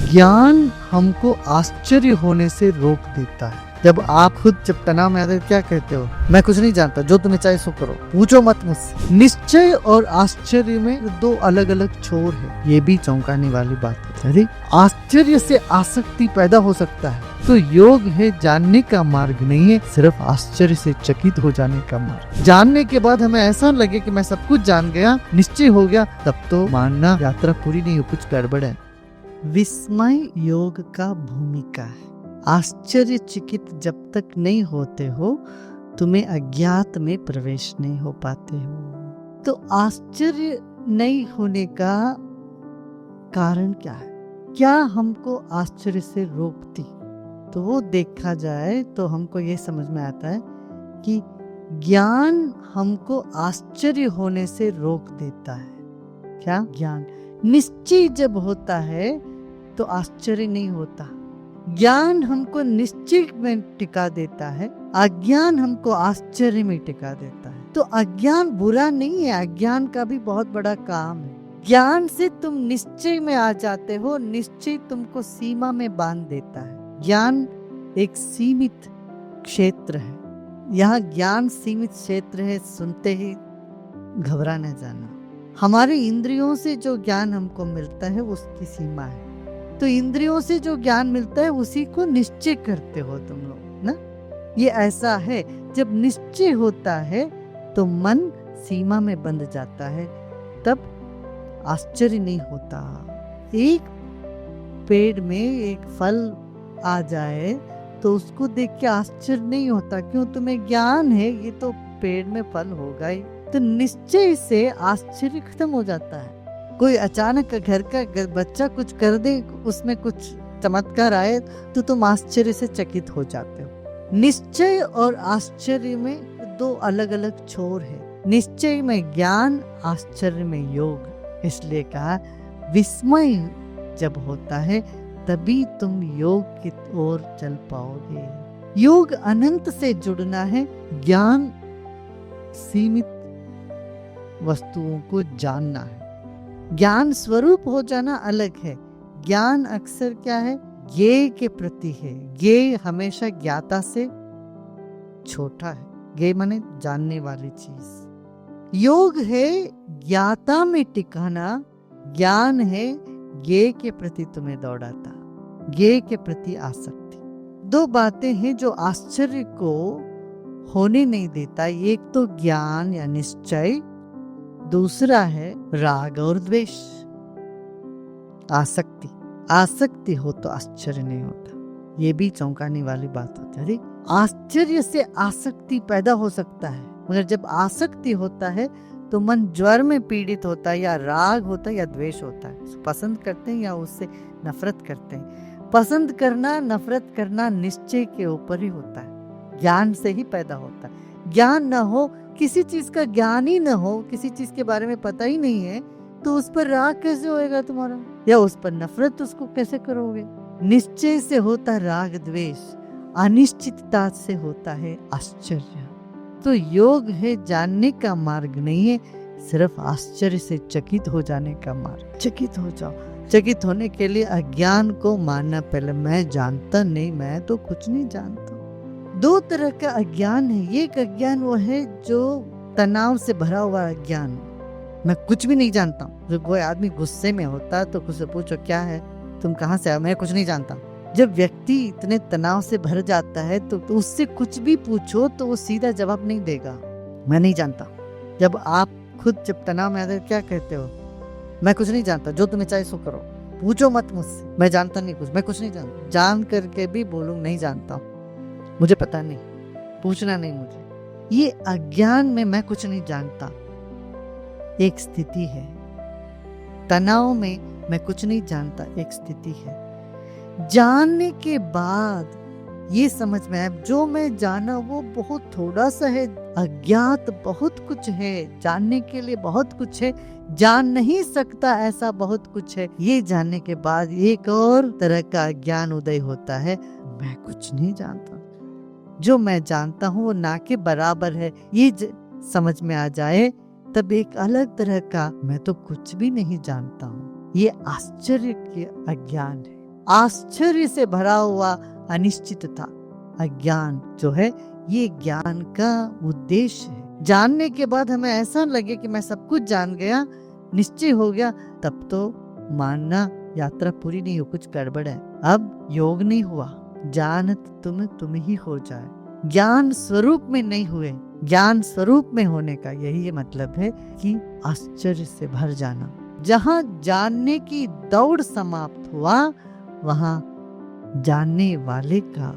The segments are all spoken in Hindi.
ज्ञान हमको आश्चर्य होने से रोक देता है। जब आप खुद जब तनाव में आते हैं क्या कहते हो, मैं कुछ नहीं जानता, जो तुम्हें चाहे सो करो, पूछो मत मुझसे। निश्चय और आश्चर्य में दो अलग अलग छोर है, ये भी चौंकाने वाली बात है। अरे आश्चर्य से आसक्ति पैदा हो सकता है, तो योग है जानने का मार्ग नहीं है, सिर्फ आश्चर्य से चकित हो जाने का मार्ग। जानने के बाद हमें ऐसा लगे कि मैं सब कुछ जान गया, निश्चय हो गया, तब तो मानना यात्रा पूरी नहीं हो, कुछ गड़बड़ है। विस्मय योग का भूमिका है। आश्चर्यचकित जब तक नहीं होते हो, तुम्हें अज्ञात में प्रवेश नहीं हो पाते हो। तो आश्चर्य नहीं होने का कारण क्या है? क्या हमको आश्चर्य से रोकती? तो वो देखा जाए तो हमको ये समझ में आता है कि ज्ञान हमको आश्चर्य होने से रोक देता है। क्या? ज्ञान निश्चय जब होता है तो आश्चर्य नहीं होता। ज्ञान हमको निश्चय में टिका देता है, अज्ञान हमको आश्चर्य में टिका देता है। तो अज्ञान बुरा नहीं है, अज्ञान का भी बहुत बड़ा काम है। ज्ञान से तुम निश्चय में आ जाते हो, निश्चय तुमको सीमा में बांध देता है। ज्ञान एक सीमित क्षेत्र है, यहाँ ज्ञान सीमित क्षेत्र है, सुनते ही घबरा न जाना। हमारे इंद्रियों से जो ज्ञान हमको मिलता है उसकी सीमा है, तो इंद्रियों से जो ज्ञान मिलता है उसी को निश्चय करते हो तुम लोग ना। ये ऐसा है, जब निश्चय होता है तो मन सीमा में बंध जाता है, तब आश्चर्य नहीं होता। एक पेड़ में एक फल आ जाए तो उसको देख के आश्चर्य नहीं होता, क्यों? तुम्हें ज्ञान है ये तो पेड़ में फल होगा ही। तो निश्चय से आश्चर्य खत्म हो जाता है। कोई अचानक घर का बच्चा कुछ कर दे, उसमें कुछ चमत्कार आए तो तुम आश्चर्य से चकित हो जाते हो। निश्चय और आश्चर्य में दो अलग अलग छोर है। निश्चय में ज्ञान, आश्चर्य में योग। इसलिए कहा विस्मय जब होता है तभी तुम योग की ओर चल पाओगे। योग अनंत से जुड़ना है, ज्ञान सीमित वस्तुओं को जानना है। ज्ञान स्वरूप हो जाना अलग है। ज्ञान अक्सर क्या है? ज्ञेय के प्रति है। ज्ञेय हमेशा ज्ञाता से छोटा है। ज्ञेय माने जानने वाली चीज। योग है ज्ञाता में टिकाना, ज्ञान है ज्ञेय के प्रति तुम्हें दौड़ाता, ज्ञेय के प्रति आसक्ति। दो बातें हैं जो आश्चर्य को होने नहीं देता। एक तो ज्ञान या निश्चय, दूसरा है राग और द्वेष, आसक्ति। आसक्ति हो तो आश्चर्य नहीं होता, ये भी चौंकाने वाली बात होती है। आश्चर्य से आसक्ति पैदा हो सकता है, मगर जब आसक्ति होता है तो मन ज्वर में पीड़ित होता है, या राग होता है या द्वेष होता है। पसंद करते हैं या उससे नफरत करते हैं। पसंद करना, नफरत करना निश्चय के ऊपर ही होता है, ज्ञान से ही पैदा होता है। ज्ञान न हो, किसी चीज का ज्ञान ही न हो, किसी चीज के बारे में पता ही नहीं है, तो उस पर राग कैसे होएगा तुम्हारा, या उस पर नफरत उसको कैसे करोगे? निश्चय से होता राग द्वेष, अनिश्चितता से होता है आश्चर्य। तो योग है जानने का मार्ग नहीं है, सिर्फ आश्चर्य से चकित हो जाने का मार्ग। चकित हो जाओ। चकित होने के लिए अज्ञान को मानना, पहले मैं जानता नहीं, मैं तो कुछ नहीं जानता। दो तरह का अज्ञान है। एक अज्ञान वो है जो तनाव से भरा हुआ अज्ञान, मैं कुछ भी नहीं जानता हूँ। जब कोई आदमी गुस्से में होता है तो खुद से पूछो क्या है, तुम कहाँ से आए? मैं कुछ नहीं जानता। जब व्यक्ति इतने तनाव से भर जाता है तो उससे कुछ भी पूछो तो वो सीधा जवाब नहीं देगा, मैं नहीं जानता। जब आप खुद जब तनाव में आते हैं क्या कहते हो, मैं कुछ नहीं जानता, जो तुम्हें चाहे सो करो, पूछो मत मुझसे, मैं जानता नहीं कुछ, मैं कुछ नहीं जानता। जान करके भी बोलूं नहीं जानता, मुझे पता नहीं, पूछना नहीं मुझे। ये अज्ञान में मैं कुछ नहीं जानता एक स्थिति है। तनाव में मैं कुछ नहीं जानता एक स्थिति है। जानने के बाद ये समझ में आया, जो मैं जाना वो बहुत थोड़ा सा है, अज्ञात बहुत कुछ है, जानने के लिए बहुत कुछ है, जान नहीं सकता ऐसा बहुत कुछ है। ये जानने के बाद एक और तरह का ज्ञान उदय होता है, मैं कुछ नहीं जानता, जो मैं जानता हूँ वो ना के बराबर है। ये समझ में आ जाए तब एक अलग तरह का मैं तो कुछ भी नहीं जानता हूँ, ये आश्चर्य के अज्ञान है। आश्चर्य से भरा हुआ अनिश्चित था। अज्ञान जो है ये ज्ञान का उद्देश्य है। जानने के बाद हमें ऐसा लगे कि मैं सब कुछ जान गया, निश्चय हो गया, तब तो मानना यात्रा पूरी नहीं हो, कुछ गड़बड़ है। अब योग नहीं हुआ, जानत तुम ही हो जाए। ज्ञान स्वरूप में नहीं हुए, ज्ञान स्वरूप में होने का यही मतलब है कि आश्चर्य से भर जाना। जहाँ जानने की दौड़ समाप्त हुआ, वहाँ जानने वाले का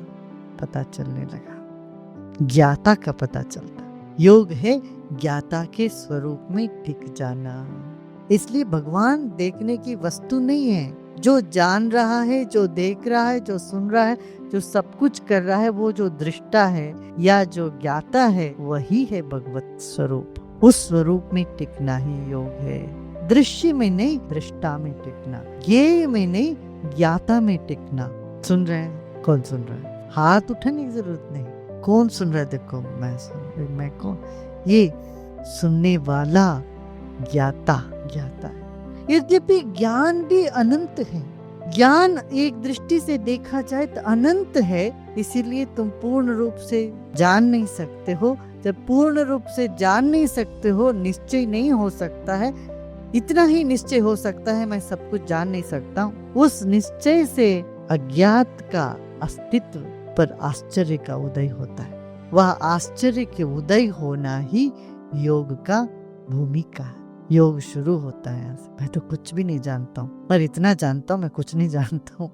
पता चलने लगा, ज्ञाता का पता चलता। योग है ज्ञाता के स्वरूप में टिक जाना। इसलिए भगवान देखने की वस्तु नहीं है। जो जान रहा है, जो देख रहा है, जो सुन रहा है, जो सब कुछ कर रहा है, वो जो दृष्टा है या जो ज्ञाता है, वही है भगवत स्वरूप। उस स्वरूप में टिकना ही योग है। दृश्य में नहीं, दृष्टा में टिकना। ज्ञेय में नहीं, ज्ञाता में टिकना। सुन रहे हैं? कौन सुन रहा है? हाथ उठाने की जरूरत नहीं। कौन सुन रहा है? देखो मैं सुन, मैं कौन? ये सुनने वाला ज्ञाता है। यद्यपि ज्ञान भी अनंत है। ज्ञान एक दृष्टि से देखा जाए तो अनंत है, इसीलिए तुम पूर्ण रूप से जान नहीं सकते हो। जब पूर्ण रूप से जान नहीं सकते हो, निश्चय नहीं हो सकता है। इतना ही निश्चय हो सकता है, मैं सब कुछ जान नहीं सकता हूँ। उस निश्चय से अज्ञात का अस्तित्व पर आश्चर्य का उदय होता है। वह आश्चर्य के उदय होना ही योग का भूमिका है। योग शुरू होता है यहाँ से। मैं तो कुछ भी नहीं जानता हूँ, पर इतना जानता हूँ मैं कुछ नहीं जानता हूँ।